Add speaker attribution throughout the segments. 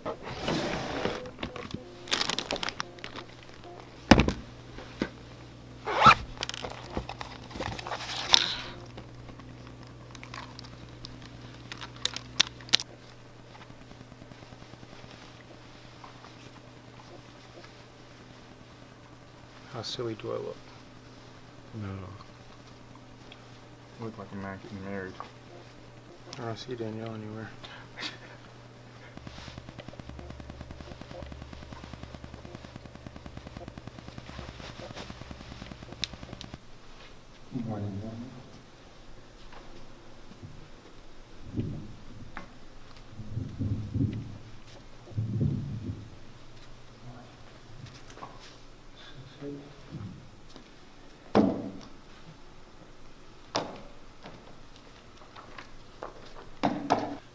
Speaker 1: How silly do I look?
Speaker 2: No. You look like a man getting married.
Speaker 1: I don't see Danielle anywhere.
Speaker 2: Good morning.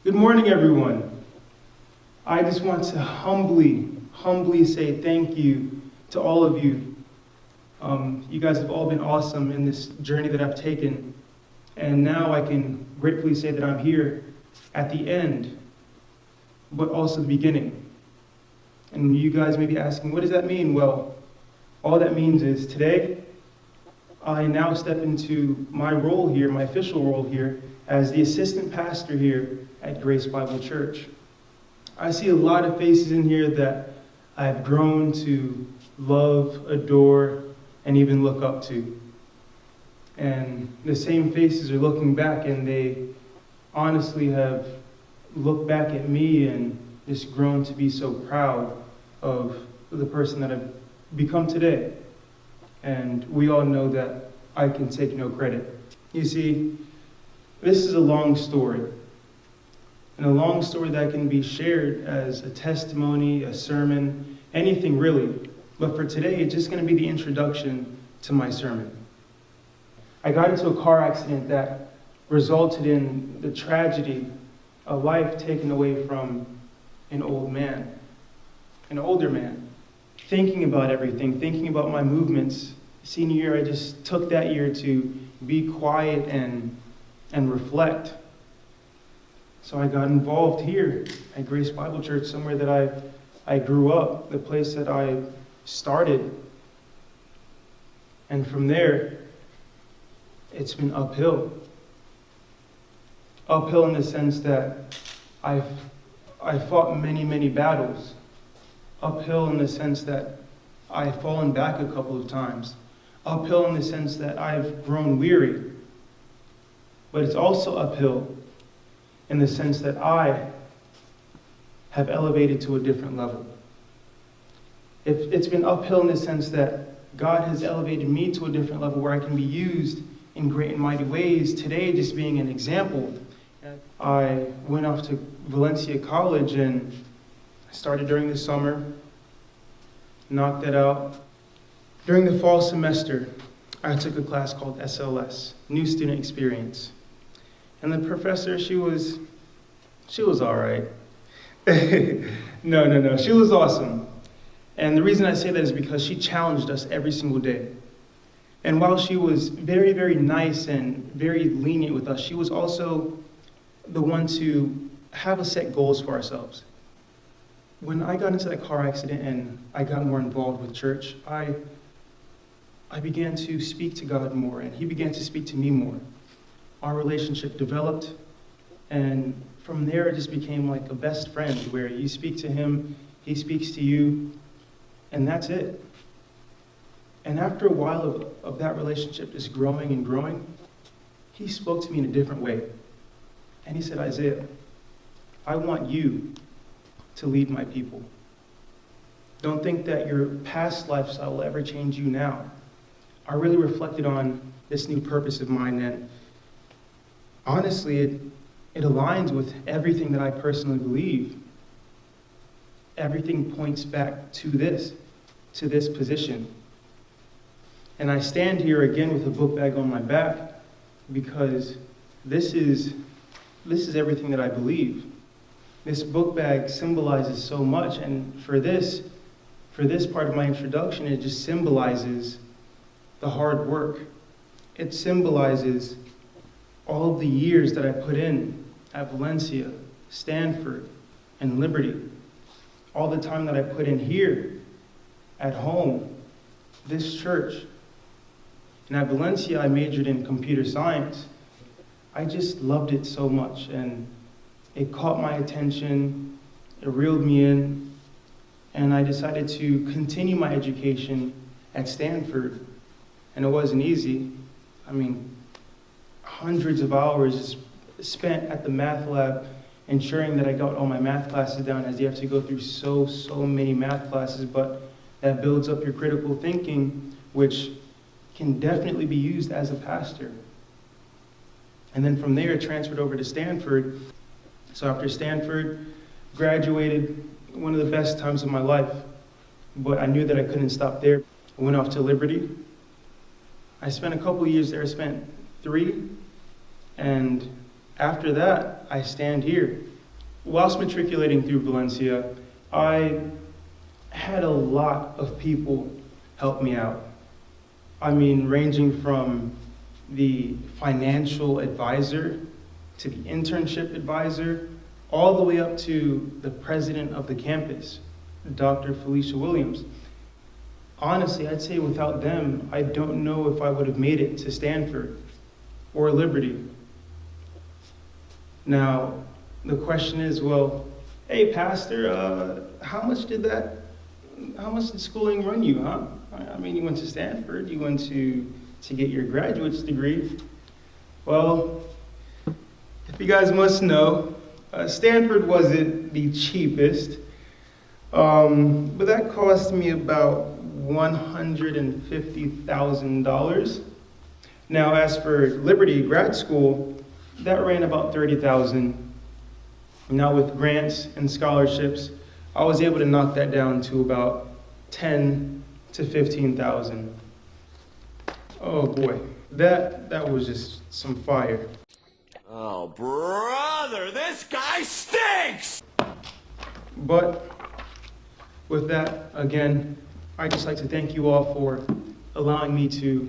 Speaker 3: Good morning, everyone. I just want to humbly say thank you to all of you. You guys have all been awesome in this journey that I've taken. And now I can gratefully say that I'm here at the end, but also the beginning. And you guys may be asking, what does that mean? Well, all that means is today, I now step into my role here, my official role here, as the assistant pastor here at Grace Bible Church. I see a lot of faces in here that I've grown to love, adore, and even look up to. And the same faces are looking back, and they honestly have looked back at me and just grown to be so proud of the person that I've become today. And we all know that I can take no credit. You see, this is a long story, and a long story that can be shared as a testimony, a sermon, anything really. But for today, it's just going to be the introduction to my sermon. I got into a car accident that resulted in the tragedy, a life taken away from an older man. Thinking about everything, thinking about my movements. Senior year, I just took that year to be quiet and reflect. So I got involved here at Grace Bible Church, somewhere that I grew up, the place that I started. And from there, it's been uphill. Uphill in the sense that I fought many battles. Uphill in the sense that I've fallen back a couple of times. Uphill in the sense that I've grown weary. But it's also uphill in the sense that I have elevated to a different level. It's been uphill in the sense that God has elevated me to a different level where I can be used in great and mighty ways. Today, just being an example, I went off to Valencia College and started during the summer, knocked that out. During the fall semester, I took a class called SLS, New Student Experience. And the professor, she was all right. No, she was awesome. And the reason I say that is because she challenged us every single day. And while she was very nice and very lenient with us, she was also the one to have us set goals for ourselves. When I got into that car accident and I got more involved with church, I began to speak to God more, and he began to speak to me more. Our relationship developed, and from there it just became like a best friend, where you speak to him, he speaks to you, and that's it. And after a while of that relationship just growing and growing, he spoke to me in a different way. And he said, Isaiah, I want you to lead my people. Don't think that your past lifestyle will ever change you now. I really reflected on this new purpose of mine, and honestly, it aligns with everything that I personally believe. Everything points back to this position. And I stand here again with a book bag on my back because this is everything that I believe. This book bag symbolizes so much, and for this part of my introduction, it just symbolizes the hard work. It symbolizes all of the years that I put in at Valencia, Stanford, and Liberty. all the time that I put in here, at home, this church. And at Valencia, I majored in computer science. I just loved it so much, and it caught my attention, it reeled me in, and I decided to continue my education at Stanford. And it wasn't easy. I mean, hundreds of hours spent at the math lab ensuring that I got all my math classes down, as you have to go through so many math classes, but that builds up your critical thinking, which can definitely be used as a pastor. And then from there, I transferred over to Stanford. So after Stanford, graduated, one of the best times of my life, but I knew that I couldn't stop there. I went off to Liberty. I spent a couple years there. I spent 3, and after that, I stand here. Whilst matriculating through Valencia, I had a lot of people help me out. I mean, ranging from the financial advisor to the internship advisor, all the way up to the president of the campus, Dr. Felicia Williams. Honestly, I'd say without them, I don't know if I would have made it to Stanford or Liberty. Now, the question is, well, hey, Pastor, how much did schooling run you, huh? I mean, you went to Stanford, you went to get your graduate's degree. Well, if you guys must know, Stanford wasn't the cheapest, but that cost me about $150,000. Now, as for Liberty grad school, that ran about $30,000. Now, with grants and scholarships, I was able to knock that down to about $10,000 to $15,000. Oh boy, that was just some fire.
Speaker 4: Oh, brother, this guy stinks!
Speaker 3: But with that, again, I'd just like to thank you all for allowing me to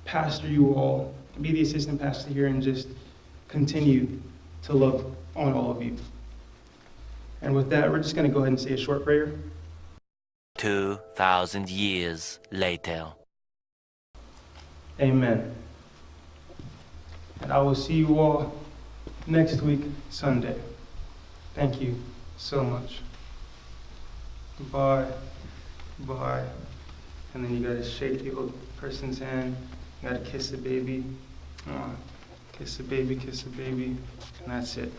Speaker 3: pastor you all, be the assistant pastor here, and just continue to love on all of you. And with that, we're just going to go ahead and say a short prayer.
Speaker 5: 2,000 years later.
Speaker 3: Amen. And I will see you all next week, Sunday. Thank you so much. Bye. Bye. And then you gotta shake the old person's hand. You gotta kiss the baby. Kiss the baby, and that's it.